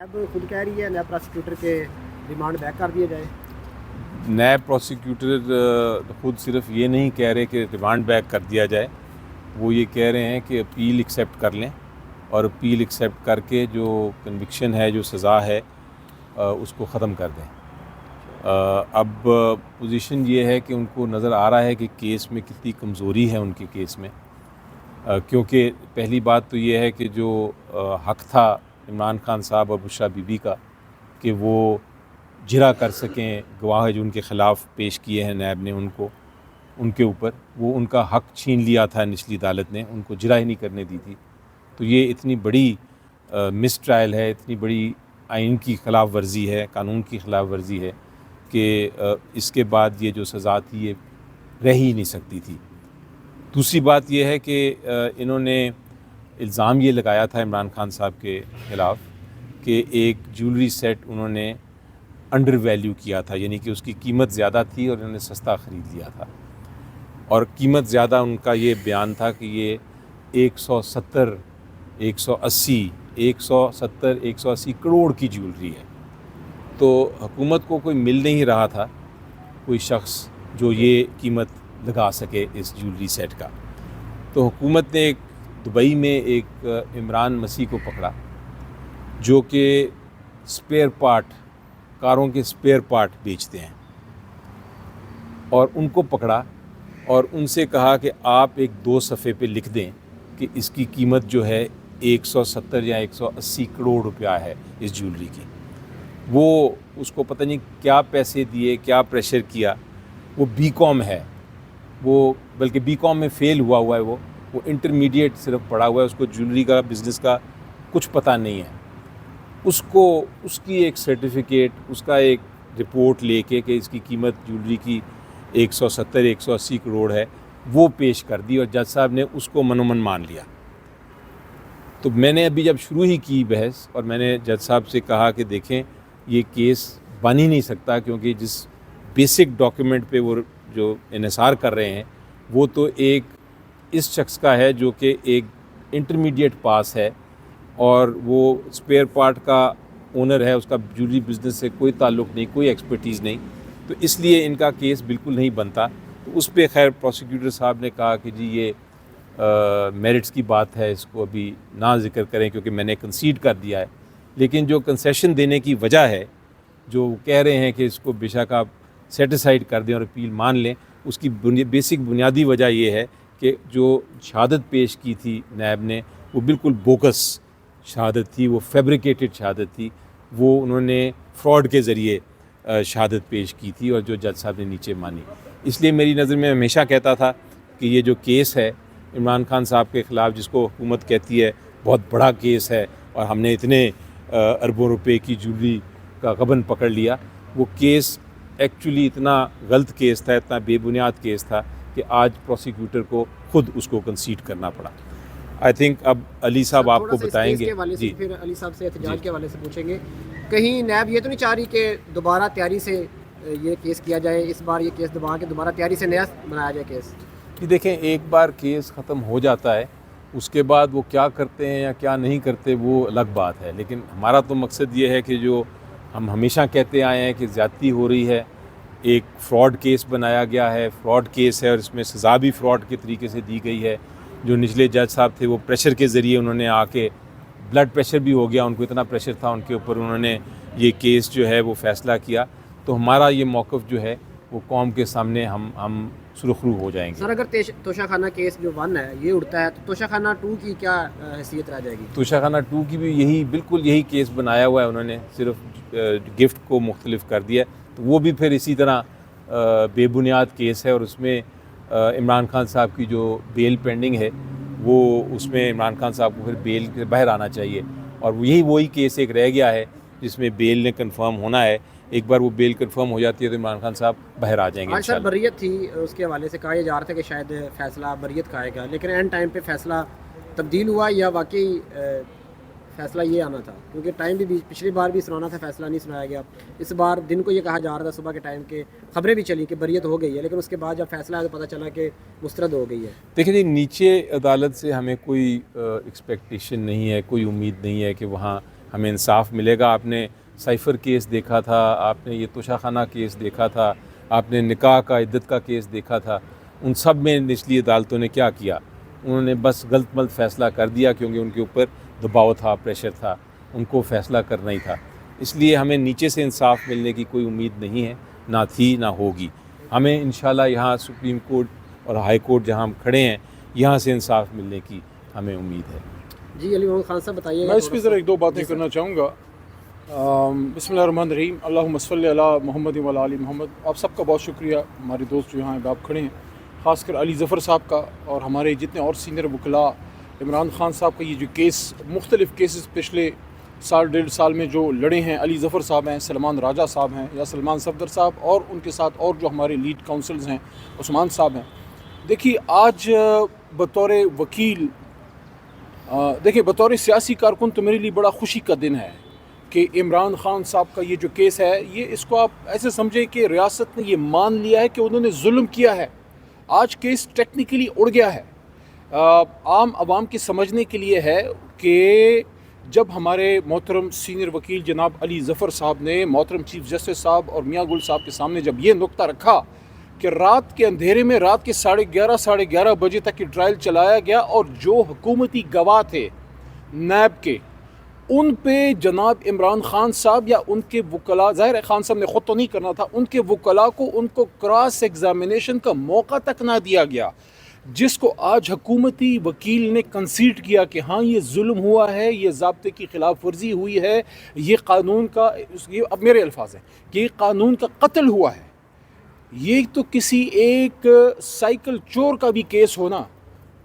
اب خود کہہ رہی ہے نیب پروسیکیوٹر کے ریمانڈ بیک کر دیا جائے. نیب پروسیکیوٹر خود صرف یہ نہیں کہہ رہے کہ ریمانڈ بیک کر دیا جائے، وہ یہ کہہ رہے ہیں کہ اپیل ایکسیپٹ کر لیں اور اپیل ایکسیپٹ کر کے جو کنوکشن ہے، جو سزا ہے، اس کو ختم کر دیں. اب پوزیشن یہ ہے کہ ان کو نظر آ رہا ہے کہ کیس میں کتنی کمزوری ہے ان کے کیس میں، کیونکہ پہلی بات تو یہ ہے کہ جو حق تھا عمران خان صاحب اور بشریٰ بی بی کا کہ وہ جرا کر سکیں، گواہ جو ان کے خلاف پیش کیے ہیں نیب نے ان کے اوپر، وہ ان کا حق چھین لیا تھا نچلی عدالت نے، ان کو جرا ہی نہیں کرنے دی تھی. تو یہ اتنی بڑی مس ٹرائل ہے، اتنی بڑی آئین کی خلاف ورزی ہے، قانون کی خلاف ورزی ہے کہ اس کے بعد یہ جو سزا تھی یہ رہ ہی نہیں سکتی تھی. دوسری بات یہ ہے کہ انہوں نے الزام یہ لگایا تھا عمران خان صاحب کے خلاف کہ ایک جیولری سیٹ انہوں نے انڈر ویلیو کیا تھا، یعنی کہ اس کی قیمت زیادہ تھی اور انہوں نے سستا خرید لیا تھا. اور قیمت زیادہ ان کا یہ بیان تھا کہ یہ 180 کروڑ کی جیولری ہے. تو حکومت کو کوئی مل نہیں رہا تھا کوئی شخص جو یہ قیمت لگا سکے اس جیولری سیٹ کا. تو حکومت نے دبئی میں ایک عمران مسیح کو پکڑا جو کہ سپیئر پارٹ، کاروں کے سپیئر پارٹ بیچتے ہیں، اور ان کو پکڑا اور ان سے کہا کہ آپ ایک 2 صفحے پہ لکھ دیں کہ اس کی قیمت جو ہے 170 یا 180 کروڑ روپیہ ہے اس جیولری کی. وہ اس کو پتہ نہیں کیا پیسے دیے، کیا پریشر کیا. وہ بی کام ہے، وہ بلکہ بی کام میں فیل ہوا ہے، وہ انٹرمیڈیٹ صرف پڑھا ہوا ہے، اس کو جیولری کا بزنس کا کچھ پتہ نہیں ہے. اس کی ایک سرٹیفکیٹ، اس کا ایک رپورٹ لے کے کہ اس کی قیمت جیولری کی 180 کروڑ ہے، وہ پیش کر دی اور جج صاحب نے اس کو من و من مان لیا. تو میں نے ابھی جب شروع ہی کی بحث اور میں نے جج صاحب سے کہا کہ دیکھیں یہ کیس بن ہی نہیں سکتا، کیونکہ جس بیسک ڈاکیومنٹ پہ وہ جو انحصار کر رہے ہیں وہ تو ایک اس شخص کا ہے جو کہ ایک انٹرمیڈیٹ پاس ہے اور وہ سپیئر پارٹ کا اونر ہے، اس کا جیولری بزنس سے کوئی تعلق نہیں، کوئی ایکسپرٹیز نہیں. تو اس لیے ان کا کیس بالکل نہیں بنتا. تو اس پہ خیر پروسیکیوٹر صاحب نے کہا کہ جی یہ میرٹس کی بات ہے، اس کو ابھی نہ ذکر کریں کیونکہ میں نے کنسیڈ کر دیا ہے. لیکن جو کنسیشن دینے کی وجہ ہے، جو کہہ رہے ہیں کہ اس کو بے شک آپ سیٹیسائڈ کر دیں اور اپیل مان لیں، اس کی بیسک بنیادی وجہ یہ ہے کہ جو شہادت پیش کی تھی نیب نے وہ بالکل بوکس شہادت تھی، وہ فیبریکیٹڈ شہادت تھی، وہ انہوں نے فراڈ کے ذریعے شہادت پیش کی تھی اور جو جج صاحب نے نیچے مانی. اس لیے میری نظر میں ہمیشہ کہتا تھا کہ یہ جو کیس ہے عمران خان صاحب کے خلاف، جس کو حکومت کہتی ہے بہت بڑا کیس ہے اور ہم نے اتنے اربوں روپے کی جیولری کا غبن پکڑ لیا، وہ کیس ایکچولی اتنا غلط کیس تھا، اتنا بے بنیاد کیس تھا کہ آج پروسیکیوٹر کو خود اس کو کنسیڈ کرنا پڑا. آئی تھنک اب علی صاحب آپ کو بتائیں گے. جی، پھر علی صاحب سے احتجاج کے حوالے سے پوچھیں گے. کہیں نیب یہ تو نہیں چاہ رہی کہ دوبارہ تیاری سے یہ کیس کیا جائے، اس بار یہ کیس دبا کے دوبارہ تیاری سے نیا بنایا جائے کیس؟ کہ دیکھیں ایک بار کیس ختم ہو جاتا ہے، اس کے بعد وہ کیا کرتے ہیں یا کیا نہیں کرتے وہ الگ بات ہے. لیکن ہمارا تو مقصد یہ ہے کہ جو ہم ہمیشہ کہتے آئے ہیں کہ زیادتی ہو رہی ہے، ایک فراڈ کیس بنایا گیا ہے، فراڈ کیس ہے اور اس میں سزا بھی فراڈ کے طریقے سے دی گئی ہے. جو نچلے جج صاحب تھے وہ پریشر کے ذریعے انہوں نے آ کے، بلڈ پریشر بھی ہو گیا ان کو، اتنا پریشر تھا ان کے اوپر، انہوں نے یہ کیس جو ہے وہ فیصلہ کیا. تو ہمارا یہ موقف جو ہے وہ قوم کے سامنے ہم سرخرو ہو جائیں گے. سر اگر توشہ خانہ کیس جو 1 ہے یہ اڑتا ہے تو توشہ خانہ 2 کی کیا حیثیت رہ جائے گی؟ توشہ خانہ 2 کی بھی بالکل یہی کیس بنایا ہوا ہے انہوں نے، صرف گفٹ کو مختلف کر دیا. تو وہ بھی پھر اسی طرح بے بنیاد کیس ہے اور اس میں عمران خان صاحب کی جو بیل پینڈنگ ہے وہ اس میں عمران خان صاحب کو پھر بیل کے باہر آنا چاہیے. اور وہی کیس ایک رہ گیا ہے جس میں بیل نے کنفرم ہونا ہے. ایک بار وہ بیل کنفرم ہو جاتی ہے تو عمران خان صاحب باہر آ جائیں گے انشاءاللہ. بریت تھی، اس کے حوالے سے کہا یہ جا رہا تھا کہ شاید فیصلہ بریت کا آئے گا، لیکن اینڈ ٹائم پہ فیصلہ تبدیل ہوا یا واقعی فیصلہ یہ آنا تھا؟ کیونکہ ٹائم بھی پچھلی بار بھی سنانا تھا، فیصلہ نہیں سنایا گیا. اس بار دن کو یہ کہا جا رہا تھا صبح کے ٹائم کے خبریں بھی چلی کہ بریت ہو گئی ہے، لیکن اس کے بعد جب فیصلہ آیا تو پتہ چلا کہ مسترد ہو گئی ہے. دیکھیں جی، نیچے عدالت سے ہمیں کوئی ایکسپیکٹیشن نہیں ہے، کوئی امید نہیں ہے کہ وہاں ہمیں انصاف ملے گا. آپ نے سائفر کیس دیکھا تھا, آپ نے یہ توشہ خانہ کیس دیکھا تھا, آپ نے نکاح کا عدت کا کیس دیکھا تھا. ان سب میں نچلی عدالتوں نے کیا کیا؟ انہوں نے بس غلط ملت فیصلہ کر دیا, کیونکہ ان کے اوپر دباؤ تھا, پریشر تھا, ان کو فیصلہ کرنا ہی تھا. اس لیے ہمیں نیچے سے انصاف ملنے کی کوئی امید نہیں ہے, نہ تھی نہ ہوگی. ہمیں انشاءاللہ یہاں سپریم کورٹ اور ہائی کورٹ جہاں ہم کھڑے ہیں, یہاں سے انصاف ملنے کی ہمیں امید ہے. جی علی محمد خان صاحب بتائیے. میں اس پہ ذرا ایک دو باتیں کرنا چاہوں گا. بسم اللہ الرحمن الرحیم. اللہم صلی علی محمد و علی آل محمد. آپ سب کا بہت شکریہ, ہمارے دوست جو یہاں آپ کھڑے ہیں, خاص کر علی ظفر صاحب کا, اور ہمارے جتنے اور سینئر وکلاء, عمران خان صاحب کا یہ جو کیس, مختلف کیسز پچھلے سال ڈیڑھ سال میں جو لڑے ہیں, علی ظفر صاحب ہیں, سلمان راجہ صاحب ہیں, یا سلمان صفدر صاحب, اور ان کے ساتھ اور جو ہمارے لیڈ کاؤنسلز ہیں عثمان صاحب ہیں. دیکھیے آج بطور وکیل, دیکھیں بطور سیاسی کارکن تو میرے لیے بڑا خوشی کا دن ہے کہ عمران خان صاحب کا یہ جو کیس ہے, یہ اس کو آپ ایسے سمجھیں کہ ریاست نے یہ مان لیا ہے کہ انہوں نے ظلم کیا ہے. آج کیس ٹیکنیکلی اڑ گیا ہے. عام عوام کے سمجھنے کے لیے ہے کہ جب ہمارے محترم سینئر وکیل جناب علی ظفر صاحب نے محترم چیف جسٹس صاحب اور میاں گل صاحب کے سامنے جب یہ نقطہ رکھا کہ رات کے اندھیرے میں رات کے 11:30 بجے تک یہ ٹرائل چلایا گیا, اور جو حکومتی گواہ تھے نیب کے, ان پہ جناب عمران خان صاحب یا ان کے وکلاء, ظاہر ہے خان صاحب نے خود تو نہیں کرنا تھا, ان کے وکلاء کو ان کو کراس ایگزامینیشن کا موقع تک نہ دیا گیا, جس کو آج حکومتی وکیل نے کنسیڈ کیا کہ ہاں یہ ظلم ہوا ہے, یہ ضابطے کی خلاف ورزی ہوئی ہے, یہ قانون کا, یہ اب میرے الفاظ ہیں کہ یہ قانون کا قتل ہوا ہے. یہ تو کسی ایک سائیکل چور کا بھی کیس ہو نا,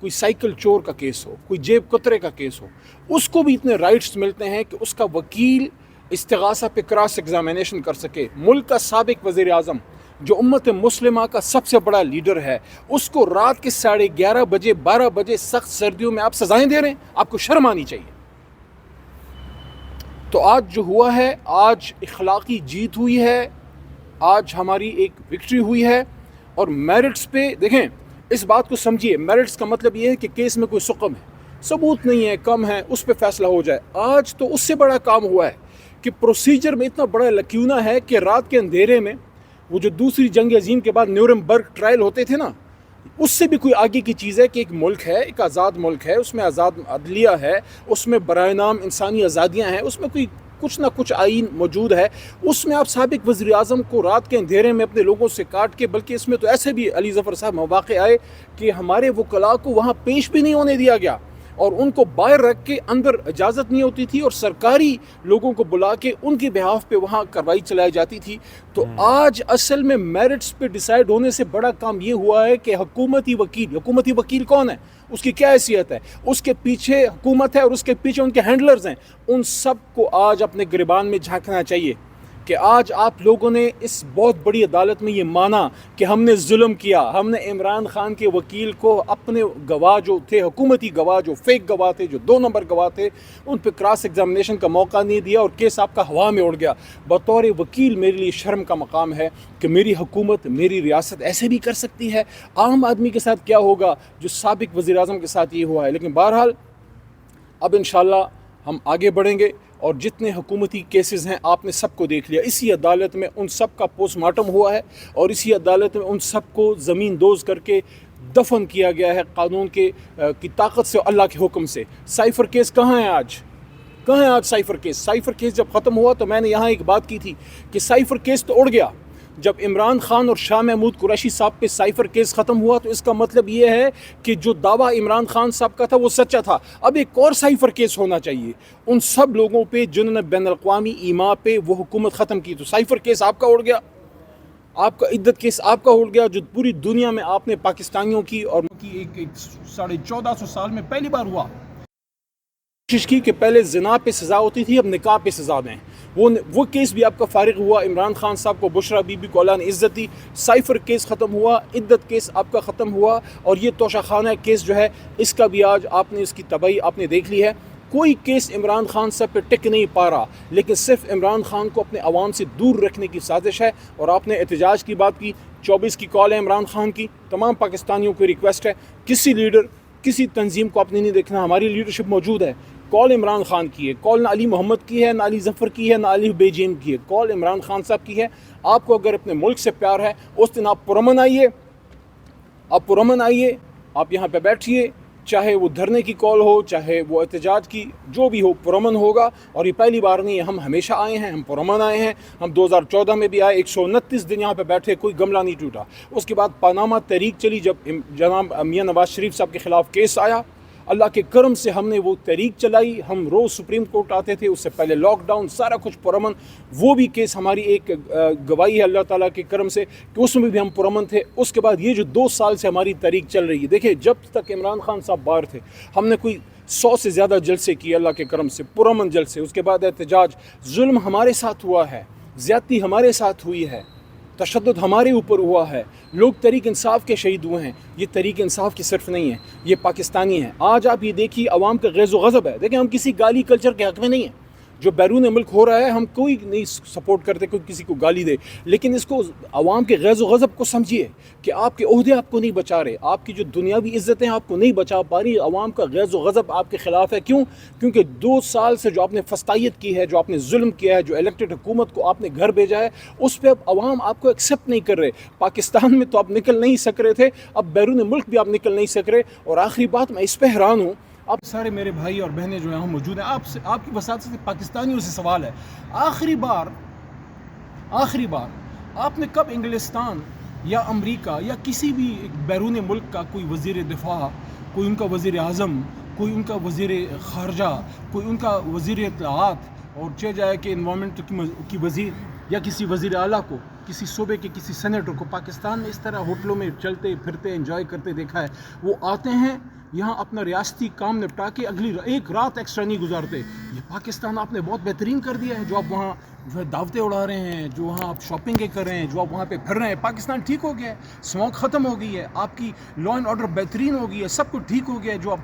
کوئی سائیکل چور کا کیس ہو, کوئی جیب کترے کا کیس ہو, اس کو بھی اتنے رائٹس ملتے ہیں کہ اس کا وکیل استغاثہ پہ کراس ایگزامینیشن کر سکے. ملک کا سابق وزیر اعظم جو امت مسلمہ کا سب سے بڑا لیڈر ہے, اس کو رات کے 11:30 بجے 12 بجے سخت سردیوں میں آپ سزائیں دے رہے ہیں. آپ کو شرم آنی چاہیے. تو آج جو ہوا ہے, آج اخلاقی جیت ہوئی ہے, آج ہماری ایک وکٹری ہوئی ہے. اور میرٹس پہ دیکھیں, اس بات کو سمجھیے, میرٹس کا مطلب یہ ہے کہ کیس میں کوئی سقم ہے, ثبوت نہیں ہے, کم ہے, اس پہ فیصلہ ہو جائے. آج تو اس سے بڑا کام ہوا ہے کہ پروسیجر میں اتنا بڑا لکیونہ ہے کہ رات کے اندھیرے میں وہ جو دوسری جنگ عظیم کے بعد نیورنبرگ ٹرائل ہوتے تھے نا, اس سے بھی کوئی آگے کی چیز ہے کہ ایک ملک ہے, ایک آزاد ملک ہے, اس میں آزاد عدلیہ ہے, اس میں برائے نام انسانی آزادیاں ہیں, اس میں کوئی کچھ نہ کچھ آئین موجود ہے. اس میں آپ سابق وزیر اعظم کو رات کے اندھیرے میں اپنے لوگوں سے کاٹ کے, بلکہ اس میں تو ایسے بھی علی ظفر صاحب مواقع آئے کہ ہمارے وکلاء کو وہاں پیش بھی نہیں ہونے دیا گیا, اور ان کو باہر رکھ کے, اندر اجازت نہیں ہوتی تھی, اور سرکاری لوگوں کو بلا کے ان کے بہاف پہ وہاں کارروائی چلائی جاتی تھی. تو آج اصل میں میرٹس پہ ڈیسائیڈ ہونے سے بڑا کام یہ ہوا ہے کہ حکومتی وکیل کون ہے, اس کی کیا حیثیت ہے, اس کے پیچھے حکومت ہے اور اس کے پیچھے ان کے ہینڈلرز ہیں, ان سب کو آج اپنے گریبان میں جھانکنا چاہیے کہ آج آپ لوگوں نے اس بہت بڑی عدالت میں یہ مانا کہ ہم نے ظلم کیا. ہم نے عمران خان کے وکیل کو اپنے گواہ جو تھے, حکومتی گواہ جو فیک گواہ تھے, جو 2 نمبر گواہ تھے, ان پہ کراس ایگزامینیشن کا موقع نہیں دیا, اور کیس آپ کا ہوا میں اڑ گیا. بطور وکیل میرے لیے شرم کا مقام ہے کہ میری حکومت, میری ریاست ایسے بھی کر سکتی ہے. عام آدمی کے ساتھ کیا ہوگا جو سابق وزیر اعظم کے ساتھ یہ ہوا ہے. لیکن بہرحال اب انشاءاللہ ہم آگے بڑھیں گے, اور جتنے حکومتی کیسز ہیں آپ نے سب کو دیکھ لیا. اسی عدالت میں ان سب کا پوسٹ مارٹم ہوا ہے, اور اسی عدالت میں ان سب کو زمین دوز کر کے دفن کیا گیا ہے قانون کی طاقت سے, اللہ کے حکم سے. سائفر کیس کہاں ہے آج؟ کہاں ہے آج سائفر کیس؟ سائفر کیس جب ختم ہوا تو میں نے یہاں ایک بات کی تھی کہ سائفر کیس تو اڑ گیا. جب عمران خان اور شاہ محمود قریشی صاحب پہ سائفر کیس ختم ہوا تو اس کا مطلب یہ ہے کہ جو دعویٰ عمران خان صاحب کا تھا وہ سچا تھا. اب ایک اور سائفر کیس ہونا چاہیے ان سب لوگوں پہ جنہوں نے بین الاقوامی ایما پہ وہ حکومت ختم کی. تو سائفر کیس آپ کا اڑ گیا, آپ کا عدت کیس آپ کا اڑ گیا, جو پوری دنیا میں آپ نے پاکستانیوں کی اور ایک 1450 سال میں پہلی بار ہوا. کوشش کی کہ پہلے زنا پہ سزا ہوتی تھی, اب نکاح پہ سزا دیں. وہ کیس بھی آپ کا فارغ ہوا. عمران خان صاحب کو بشرا بی بی کو اللہ نے عزت دی. سائفر کیس ختم ہوا, عدت کیس آپ کا ختم ہوا, اور یہ توشہ خانہ کیس جو ہے اس کا بھی آج آپ نے اس کی تباہی آپ نے دیکھ لی ہے. کوئی کیس عمران خان صاحب پہ ٹک نہیں پا رہا, لیکن صرف عمران خان کو اپنے عوام سے دور رکھنے کی سازش ہے. اور آپ نے احتجاج کی بات کی, 24 کی کال ہے عمران خان کی. تمام پاکستانیوں کو ریکویسٹ ہے, کسی لیڈر کسی تنظیم کو آپ نے نہیں دیکھنا, ہماری لیڈرشپ موجود ہے, کال عمران خان کی ہے، کال نہ علی محمد کی ہے، نہ علی ظفر کی ہے، نہ علی بیجین کی ہے، کال عمران خان صاحب کی ہے۔ آپ کو اگر اپنے ملک سے پیار ہے اس دن آپ پرامن آئیے، آپ یہاں پہ بیٹھیے، چاہے وہ دھرنے کی کال ہو، چاہے وہ احتجاج کی، جو بھی ہو پرامن ہوگا۔ اور یہ پہلی بار نہیں ہے، ہم ہمیشہ آئے ہیں، ہم پرامن آئے ہیں، ہم 2014 میں بھی آئے، 129 دن یہاں پہ بیٹھے، کوئی گملہ نہیں ٹوٹا۔ اس کے بعد پاناما تحریک چلی، جب جناب میاں نواز شریف صاحب کے خلاف کیس آیا، اللہ کے کرم سے ہم نے وہ تحریک چلائی، ہم روز سپریم کورٹ آتے تھے، اس سے پہلے لاک ڈاؤن، سارا کچھ پرامن۔ وہ بھی کیس ہماری ایک گواہی ہے اللہ تعالیٰ کے کرم سے کہ اس میں بھی ہم پرامن تھے۔ اس کے بعد یہ جو 2 سال سے ہماری تحریک چل رہی ہے، دیکھیں جب تک عمران خان صاحب باہر تھے ہم نے کوئی 100 سے زیادہ جلسے کیے اللہ کے کرم سے، پرامن جلسے۔ اس کے بعد احتجاج، ظلم ہمارے ساتھ ہوا ہے، زیادتی ہمارے ساتھ ہوئی ہے، تشدد ہمارے اوپر ہوا ہے، لوگ تحریک انصاف کے شہید ہوئے ہیں۔ یہ تحریک انصاف کی صرف نہیں ہے، یہ پاکستانی ہے۔ آج آپ یہ دیکھیے عوام کا غیظ و غضب ہے۔ دیکھیں ہم کسی گالی کلچر کے حق میں نہیں ہیں، جو بیرون ملک ہو رہا ہے ہم کوئی نہیں سپورٹ کرتے کوئی کسی کو گالی دے، لیکن اس کو عوام کے غیظ و غضب کو سمجھیے کہ آپ کے عہدے آپ کو نہیں بچا رہے، آپ کی جو دنیاوی عزتیں آپ کو نہیں بچا پا رہی، عوام کا غیظ و غضب آپ کے خلاف ہے۔ کیوں؟ کیونکہ 2 سال سے جو آپ نے فسطائیت کی ہے، جو آپ نے ظلم کیا ہے، جو الیکٹڈ حکومت کو آپ نے گھر بھیجا ہے، اس پہ اب عوام آپ کو ایکسیپٹ نہیں کر رہے۔ پاکستان میں تو آپ نکل نہیں سک رہے تھے، اب بیرون ملک بھی آپ نکل نہیں سک رہے۔ اور آخری بات، میں اس پہ حیران ہوں، آپ سارے میرے بھائی اور بہنیں جو یہاں موجود ہیں، آپ کی وساطت سے پاکستانیوں سے سوال ہے، آخری بار آپ نے کب انگلستان یا امریکہ یا کسی بھی بیرون ملک کا کوئی وزیر دفاع، کوئی ان کا وزیر اعظم، کوئی ان کا وزیر خارجہ، کوئی ان کا وزیر اطلاعات، اور چاہے جائے کہ انوائرمنٹ کی وزیر یا کسی وزیر اعلیٰ کو، کسی صوبے کے کسی سینیٹر کو پاکستان میں اس طرح ہوٹلوں میں چلتے پھرتے انجوائے کرتے دیکھا ہے؟ وہ آتے ہیں یہاں اپنا ریاستی کام نپٹا کے اگلی ایک رات ایکسٹرا نہیں گزارتے۔ یہ پاکستان آپ نے بہت بہترین کر دیا ہے، جو آپ وہاں جو ہے دعوتیں اڑا رہے ہیں، جو وہاں آپ شاپنگیں کر رہے ہیں، جو آپ وہاں پہ پھر رہے ہیں۔ پاکستان ٹھیک ہو گیا ہے، اسموک ختم ہو گئی ہے، آپ کی لا اینڈ آرڈر بہترین ہو گئی ہے، سب کچھ ٹھیک ہو گیا ہے۔ جو آپ